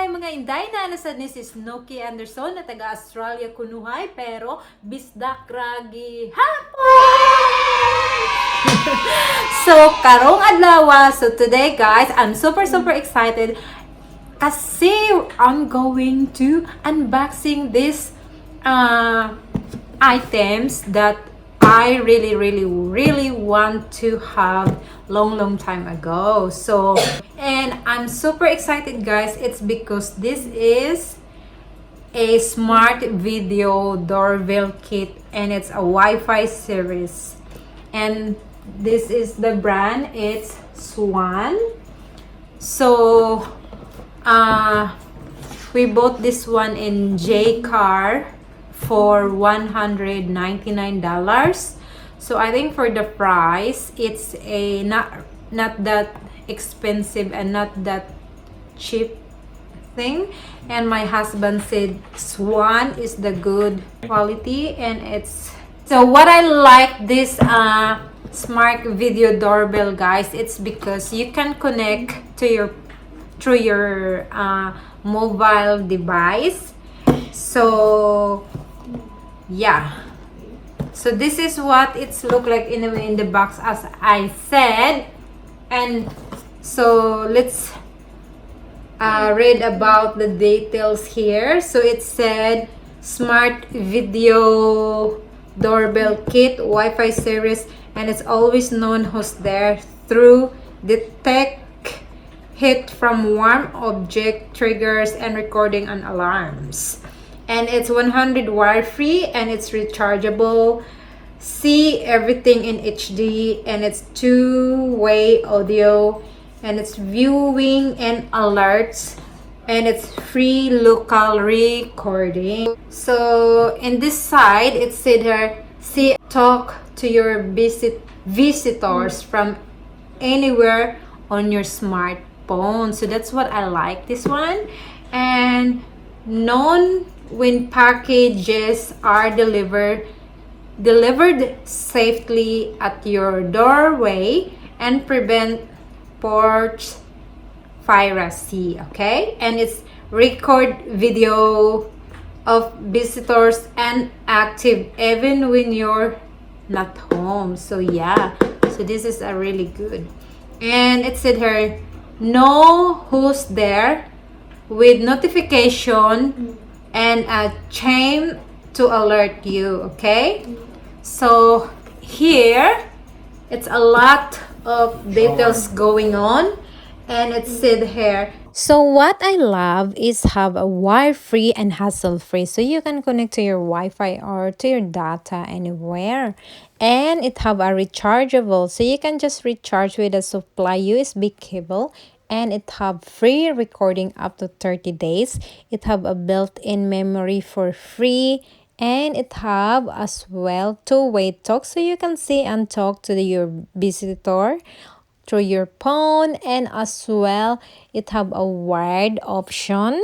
mga inday na nasa ni si Snooky Anderson na taga Australia kunuhay pero bisdak ragi hapon. So karong adlaw, so today guys, I'm super excited kasi I'm going to unboxing this items that I really want to have long time ago. So, and I'm super excited guys. It's because this is a smart video doorbell kit and it's a Wi-Fi series. And this is the brand, it's Swann. So, we bought this one in J-Car for $199. So I think for the price, it's a not that expensive and not that cheap thing. And my husband said Swann is the good quality, and it's so what I like this smart video doorbell guys, it's because you can connect to your through your mobile device. So yeah, so this is what it's look like in the box, as I said. And so let's read about the details here. So it said smart video doorbell kit Wi-Fi series, and it's always known who's there through detect hit from warm object triggers and recording on alarms. And it's 100 wire free, and it's rechargeable, see everything in HD, and it's two-way audio, and it's viewing and alerts, and it's free local recording. So in this side it said here, see, talk to your visitors from anywhere on your smartphone. So that's what I like this one. And known when packages are delivered safely at your doorway and prevent porch piracy. Okay, and it's record video of visitors and active even when you're not home. So yeah, so this is a really good. And it said here, know who's there with notification and a chime to alert you. Okay, so here it's a lot of details going on, and it said here, so what I love is have a wire-free and hassle-free, so you can connect to your Wi-Fi or to your data anywhere. And it have a rechargeable, so you can just recharge with a supply USB cable. And it have free recording up to 30 days. It have a built-in memory for free. And it have as well two-way talk, so you can see and talk to your visitor through your phone. And as well it have a wired option.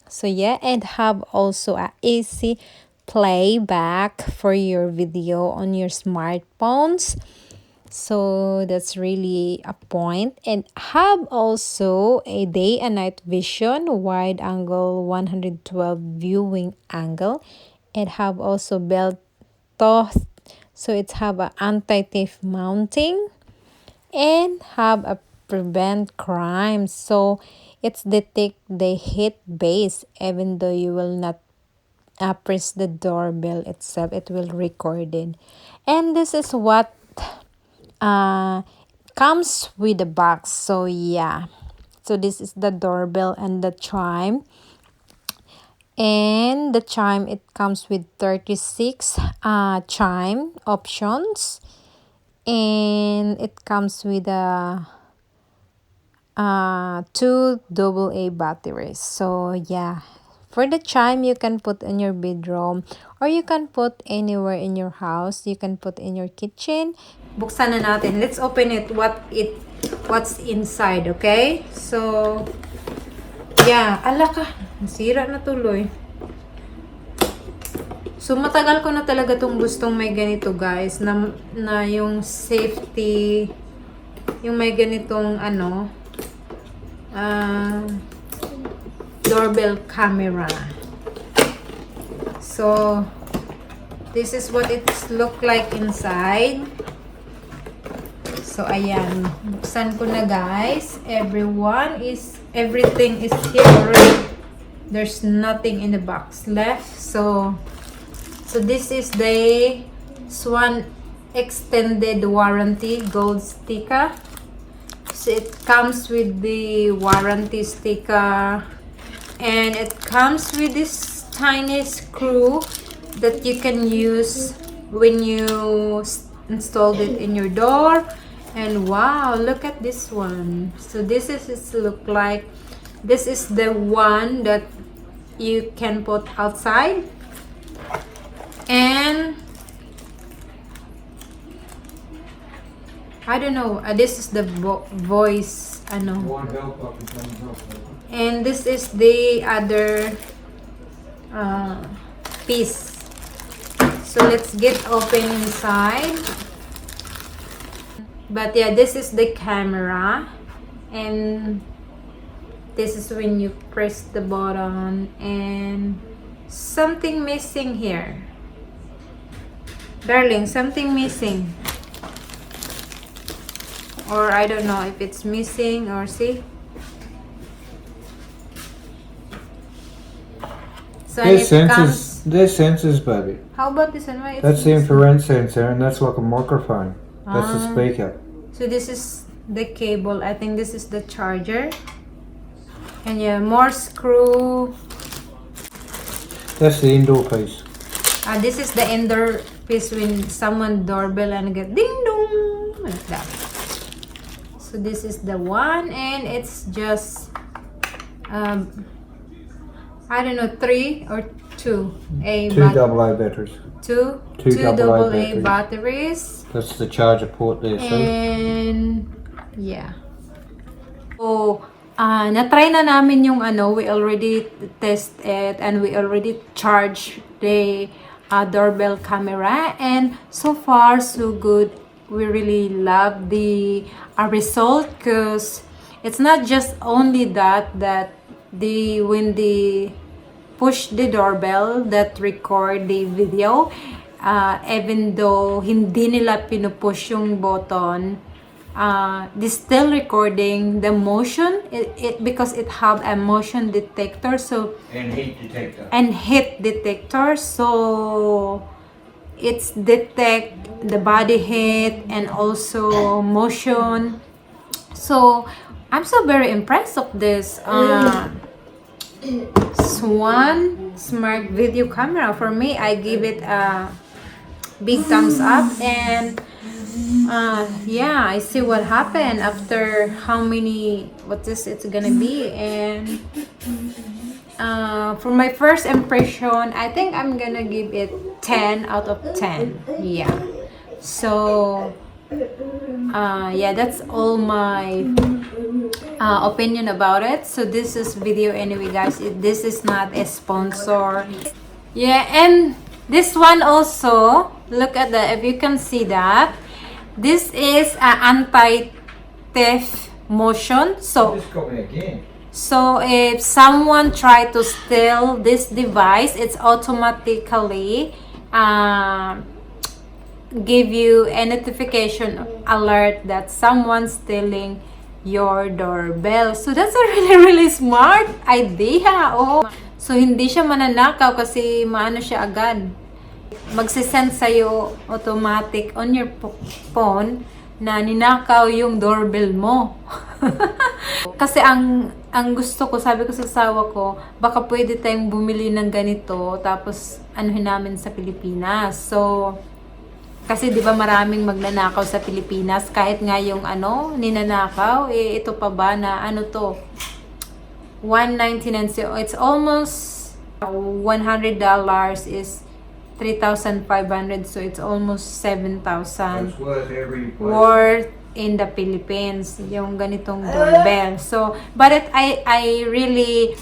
So yeah, and have also a easy playback for your video on your smartphones. So that's really a point. And have also a day and night vision, wide angle 112 viewing angle. And have also belt toth, so it have a anti-thief mounting, and have a prevent crime, so it's detect the hit base even though you will not press the doorbell itself, it will record it. And this is what comes with the box. So yeah, so this is the doorbell and the chime. And the chime, it comes with 36 chime options, and it comes with a 2 AA batteries. So yeah, for the chime you can put in your bedroom, or you can put anywhere in your house. You can put in your kitchen. buksan na natin. Let's open it, what's inside. Okay, so yeah, ala ka, nasira na tuloy. So matagal ko na talaga tong gustong may ganito guys, na yung safety, yung may ganitong ano, doorbell camera. So this is what it's look like inside. So ayan, buksan ko na guys. Everything is here already. There's nothing in the box left. So this is the Swann extended warranty gold sticker. So it comes with the warranty sticker, and it comes with this tiny screw that you can use when you installed it in your door. And wow, look at this one. So this is it look like. This is the one that you can put outside. And I don't know, this is the voice ano. And this is the other piece. So let's get open inside. But yeah, this is the camera, and this is when you press the button, and something missing here. Darling, something missing. Or I don't know if it's missing or see. So There's sensors, baby. How about this one? Why it's That's the missing? infrared sensor, and that's like a microphone. That's the speaker. So this is the cable. I think this is the charger. And yeah, more screw. That's the indoor piece. This is the indoor piece when someone doorbell and get ding dong like that. So this is the one, and it's just I don't know, 3 or 2 Two AA batteries. two AA AA batteries. That's the charger port there, see? And yeah. So na-try na namin yung ano, we already test it and we already charged the doorbell camera, and so far so good. We really love the result, because it's not just only that when they push the doorbell that record the video, even though hindi nila pinupush yung button, they still recording the motion, because it have a motion detector, so And heat detector, so it's detect the body heat and also motion. So I'm so very impressed of this Swann smart video camera. For me, I give it a big thumbs up. And yeah, I see what happened after how many, what is it's gonna be. And for my first impression, I think I'm gonna give it 10 out of 10. Yeah. So yeah, that's all my opinion about it. So this is video anyway, guys. This is not a sponsor. Yeah, and this one also, look at that, if you can see that, this is an anti-theft motion. So if someone try to steal this device, it's automatically give you a notification alert that someone's stealing your doorbell. So that's a really smart idea. Oh, so hindi siya mananakaw kasi maano siya agad. Magsisend sa'yo automatic on your phone na ninakaw yung doorbell mo. Kasi ang gusto ko, sabi ko sa asawa ko, baka pwede tayong bumili ng ganito tapos anuhin namin sa Pilipinas. So kasi 'di ba maraming magnanakaw sa Pilipinas, kahit nga yung ano ninanakaw, ito pa ba na ano to, $199, so it's almost $100 is 3,500, so it's almost 7,000 worth in the Philippines yung ganitong doorbell. So but I really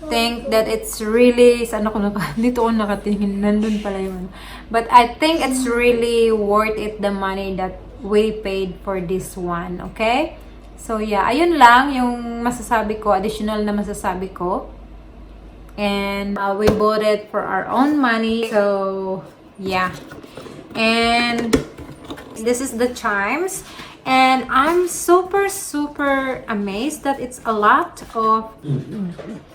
think that it's really, dito ko nakatingin, nandun pala yun. But I think it's really worth it, the money that we paid for this one, okay? So yeah, ayun lang yung masasabi ko, additional na masasabi ko. And we bought it for our own money. So yeah. And this is the chimes. And I'm super amazed that it's a lot of,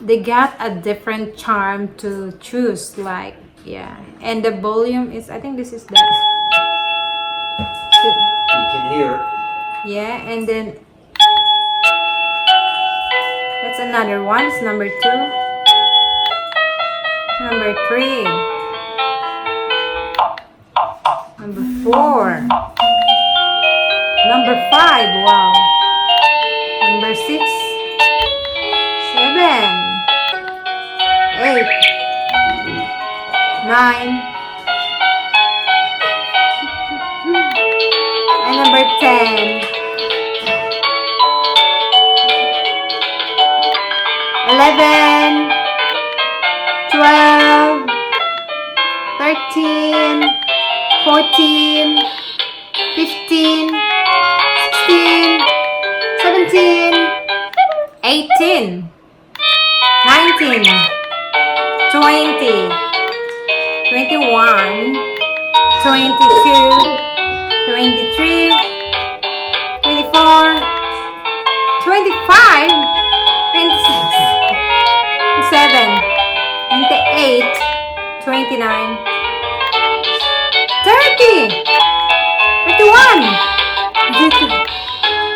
they got a different charm to choose, like, yeah. And the volume is, I think this is the, You can hear it. yeah. And then that's another one. It's number 2, number 3, number 4, number 5, wow, number 6, 7, 8, 9, and number 10, 11, 12, 13, 14, 15, 16, 17, 18, 19, 20, 21, 22, 23, 24, 25, 26, 27, 28, 29, 30, 31,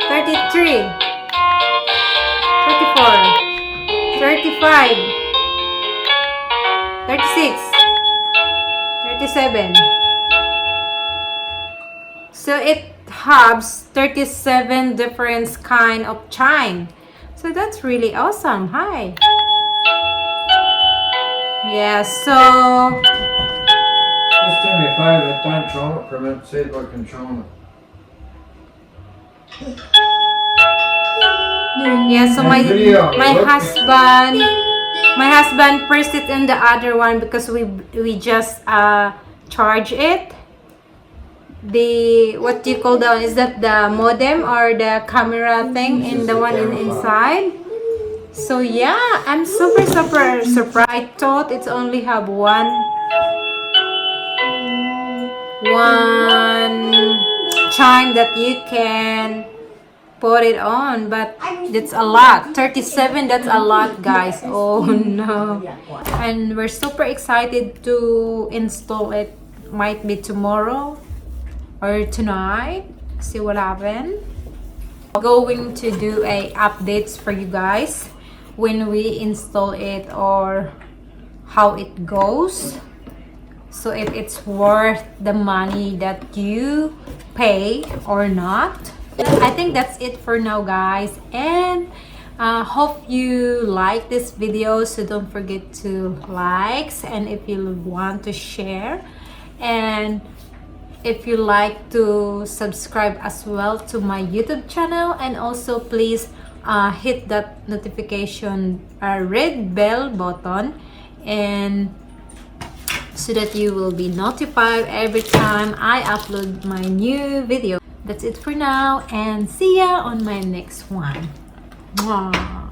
33, 34, 35, 36, 37. So it has 37 different kind of chime. So that's really awesome. Hi. Yeah, so Just tell me if I have a time trauma permit, see if I can trauma. yeah, so my Video. husband pressed it in the other one because we just charge it. The, what do you call that? Is that the modem or the camera thing in the one inside? So yeah, I'm super surprised. I thought it's only have one chime that you can put it on, but it's a lot. 37, that's a lot, guys. Oh no. And we're super excited to install it. Might be tomorrow or tonight. See what happens. Going to do a updates for you guys when we install it or how it goes. So if it's worth the money that you pay or not. I think that's it for now, guys, and hope you like this video. So don't forget to like, and if you want to share, and if you like to subscribe as well to my YouTube channel, and also please hit that notification red bell button, and so that you will be notified every time I upload my new video. That's it for now, and see ya on my next one. Mwah.